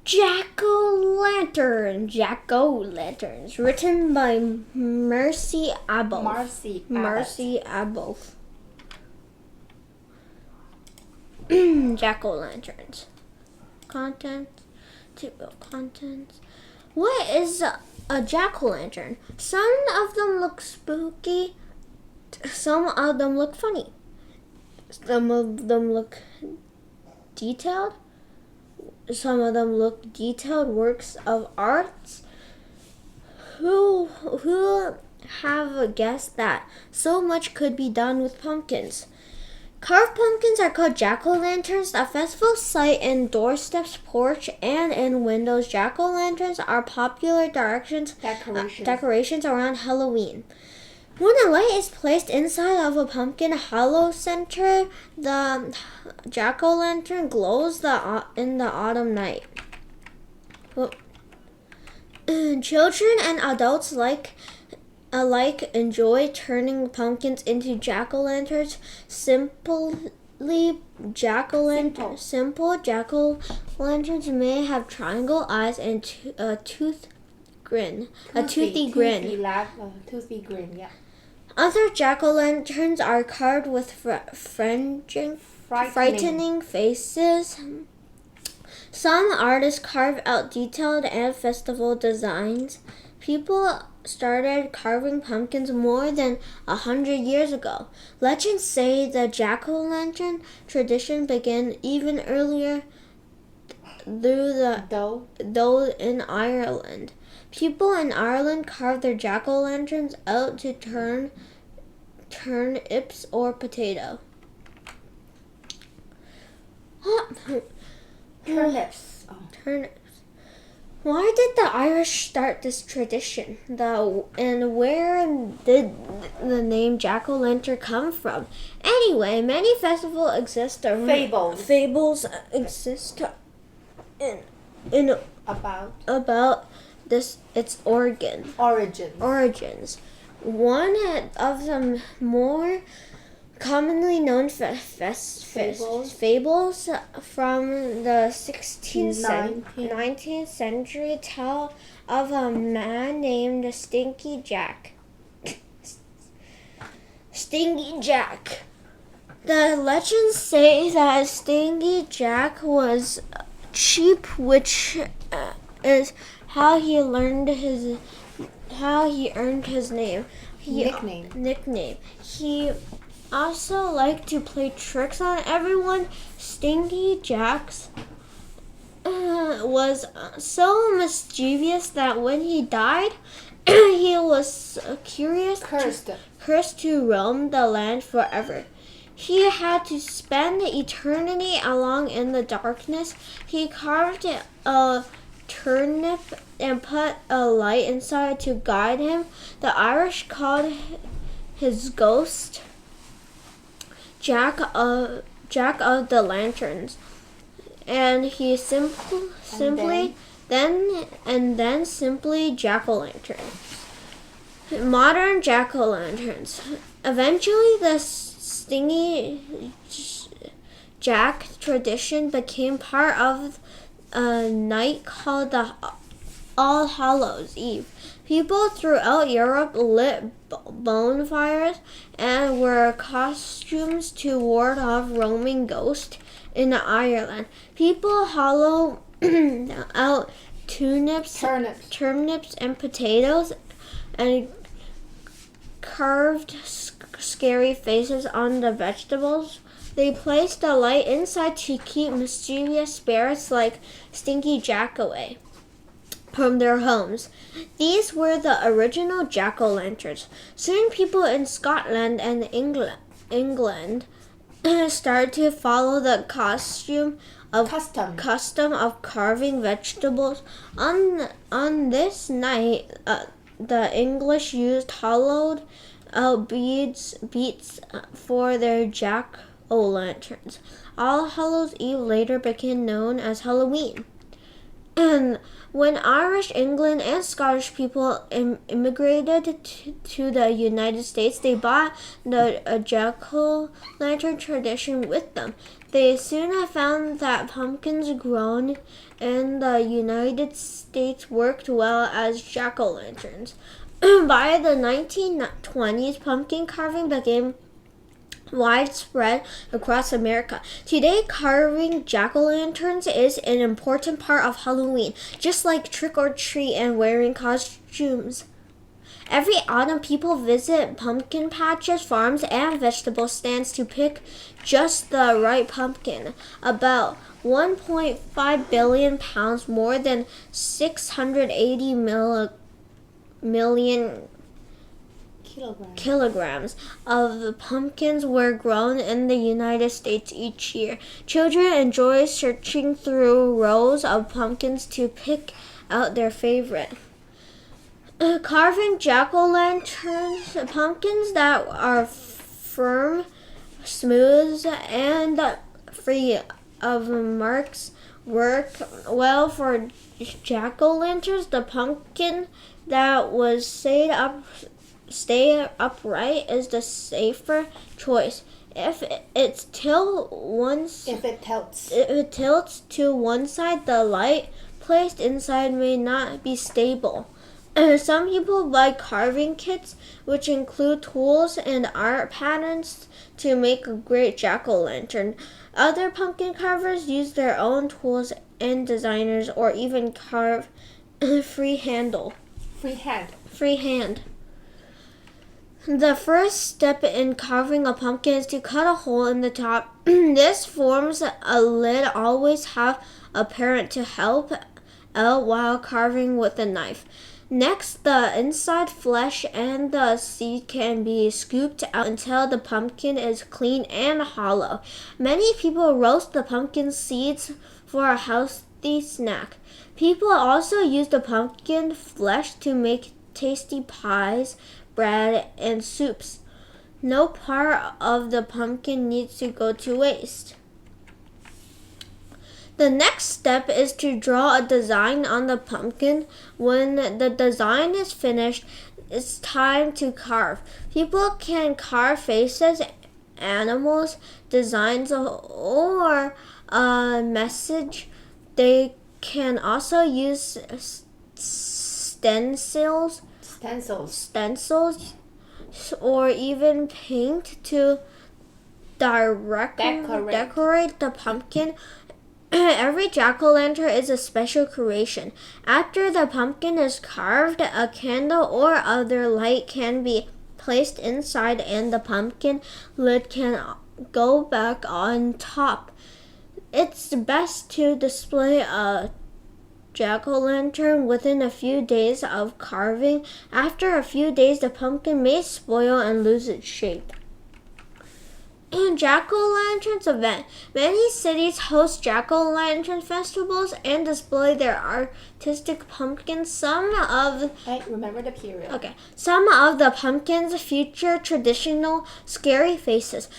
Jack-o'-lanterns, written by Marcie Aboff. Marcie Aboff. Jack-o'-lanterns. Contents. Table of contents. What is a jack-o'-lantern? Some of them look spooky. Some of them look funny. Some of them look detailed. Some of them look detailed works of art. Who have guessed that so much could be done with pumpkins? Carved pumpkins are called jack-o'-lanterns. A festival site in doorsteps, porch, and in windows. Jack-o'-lanterns are popular decorations around Halloween. When a light is placed inside of a pumpkin hollow center, the jack-o'-lantern glows in the autumn night. Children and adults alike enjoy turning pumpkins into jack-o'-lanterns. Simple jack-o'-lanterns may have triangle eyes and a toothy grin. Toothy grin, yeah. Other jack-o'-lanterns are carved with frightening faces. Some artists carve out detailed and festival designs. People started carving pumpkins more than 100 years ago. Legends say the jack-o'-lantern tradition began even earlier, though in Ireland. People in Ireland carve their jack-o'-lanterns out to turnips or potato. Turnips. Why did the Irish start this tradition? And where did the name jack-o'-lantern come from? Anyway, many festivals exist. Fables exist about its origins. One of the more commonly known fables from the 19th century tell of a man named Stinky Jack. The legends say that Stinky Jack was cheap, which is how he earned his nickname. He also liked to play tricks on everyone. Stinky Jack was so mischievous that when he died, he was cursed to roam the land forever. He had to spend eternity alone in the darkness. He carved a turnip and put a light inside to guide him. The Irish called his ghost Jack of the Lanterns, and he simply jack-o'-lantern. Modern jack-o'-lanterns. Eventually, the Stingy Jack tradition became part of a night called the All Hallows Eve. People throughout Europe lit bonfires and wore costumes to ward off roaming ghosts. In Ireland, people hollow out turnips and potatoes and carved scary faces on the vegetables. They placed a light inside to keep mischievous spirits like Stinky Jack away from their homes. These were the original jack-o'-lanterns. Soon people in Scotland and England started to follow the custom of carving vegetables. On this night, the English used hollowed out beets for their jack-o'-lanterns. All Hallows Eve later became known as Halloween. And when Irish, England, and Scottish people immigrated to the United States, they brought the jack-o'-lantern tradition with them. They soon found that pumpkins grown in the United States worked well as jack-o'-lanterns. By the 1920s, pumpkin carving became widespread across America. Today, carving jack-o'-lanterns is an important part of Halloween, just like trick-or-treat and wearing costumes. Every autumn, people visit pumpkin patches, farms, and vegetable stands to pick just the right pumpkin. About 1.5 billion pounds, more than 680 million kilograms of pumpkins were grown in the United States each year. Children enjoy searching through rows of pumpkins to pick out their favorite. Carving jack-o'-lanterns, pumpkins that are firm, smooth, and free of marks work well for jack-o'-lanterns. The pumpkin that was stay upright is the safer choice. If it tilts to one side, the light placed inside may not be stable. Some people buy carving kits, which include tools and art patterns to make a great jack-o'-lantern. Other pumpkin carvers use their own tools and designers, or even carve freehand. The first step in carving a pumpkin is to cut a hole in the top. This forms a lid. Always have a parent to help out while carving with a knife. Next, the inside flesh and the seed can be scooped out until the pumpkin is clean and hollow. Many people roast the pumpkin seeds for a healthy snack. People also use the pumpkin flesh to make tasty pies, bread, and soups. No part of the pumpkin needs to go to waste. The next step is to draw a design on the pumpkin. When the design is finished, it's time to carve. People can carve faces, animals, designs, or a message. They can also use stencils, or even paint to decorate the pumpkin. Every jack-o'-lantern is a special creation. After the pumpkin is carved, a candle or other light can be placed inside, and the pumpkin lid can go back on top. It's best to display a jack-o'-lantern within a few days of carving. After a few days, the pumpkin may spoil and lose its shape. And jack-o'-lanterns event. Many cities host jack-o'-lantern festivals and display their artistic pumpkins. Remember the period. Okay. Some of the pumpkins feature traditional scary faces.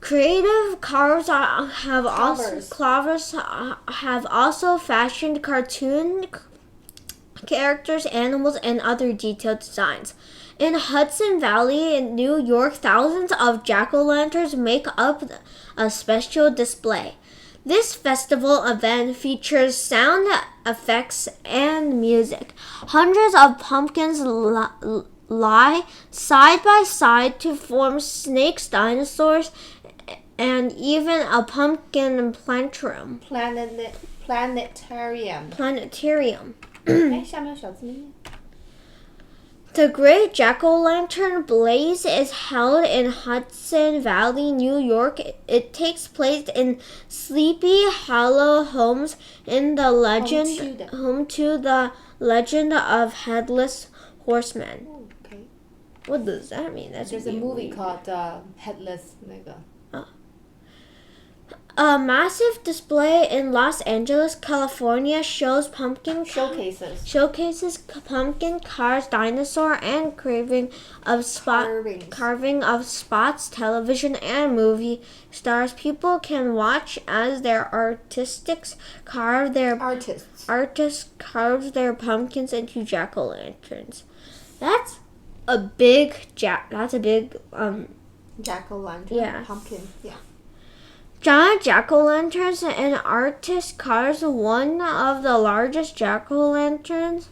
Creative carvers have also fashioned cartoon characters, animals, and other detailed designs. In Hudson Valley in New York, thousands of jack-o'-lanterns make up a special display. This festival event features sound effects and music. Hundreds of pumpkins lie side by side to form snakes, dinosaurs, and even a pumpkin planetarium. The Great Jack-o'-Lantern Blaze is held in Hudson Valley, New York. It takes place in Sleepy Hollow homes in the home to the legend of Headless Horseman. Oh, okay. What does that mean? There's a movie called Headless. A massive display in Los Angeles, California showcases pumpkin cars, dinosaur, and carving of spots, television and movie stars. People can watch as their artists carve their pumpkins into jack-o'-lanterns. That's a big jack-o'-lantern. Yeah. Pumpkin. Yeah. Giant jack-o'-lanterns and artist carves one of the largest jack-o'-lanterns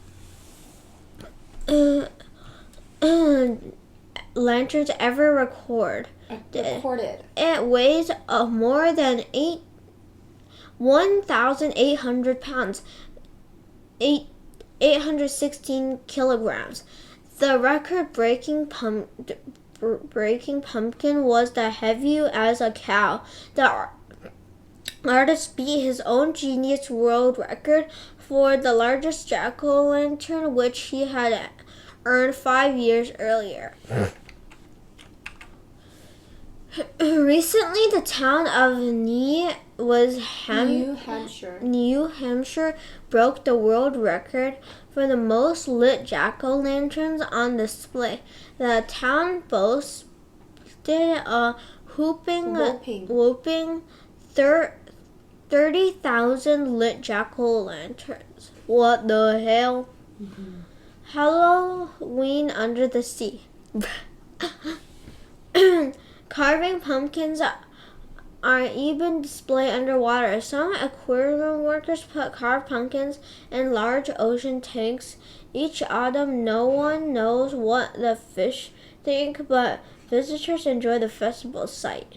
lanterns ever recorded. It weighs more than 1,800 pounds, 816 kilograms. The record-breaking pumpkin was the heavy as a cow. The artist beat his own Guinness World Record for the largest jack-o'-lantern, which he had earned 5 years earlier. Recently, the town of New Hampshire broke the world record for the most lit jack-o'-lanterns on display. The town boasted a whooping 30,000 lit jack-o'-lanterns. What the hell? Mm-hmm. Halloween under the sea. Carving pumpkins are even displayed underwater. Some aquarium workers put carved pumpkins in large ocean tanks. Each autumn, no one knows what the fish think, but visitors enjoy the festival sight.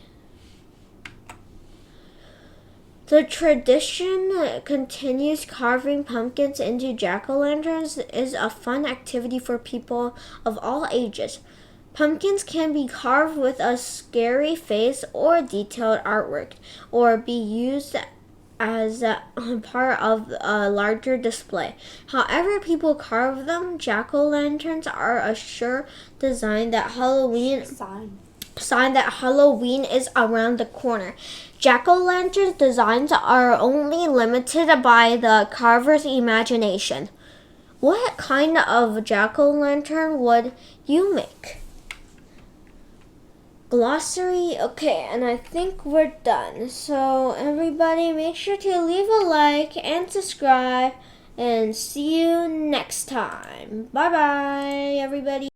The tradition continues. Carving pumpkins into jack-o'-lanterns is a fun activity for people of all ages. Pumpkins can be carved with a scary face or detailed artwork, or be used as a part of a larger display. However people carve them, jack-o'-lanterns are a sure sign that Halloween is around the corner. Jack-o'-lantern designs are only limited by the carver's imagination. What kind of jack-o'-lantern would you make? Glossary. Okay, and I think we're done. So everybody, make sure to leave a like and subscribe, and see you next time. Bye bye, everybody.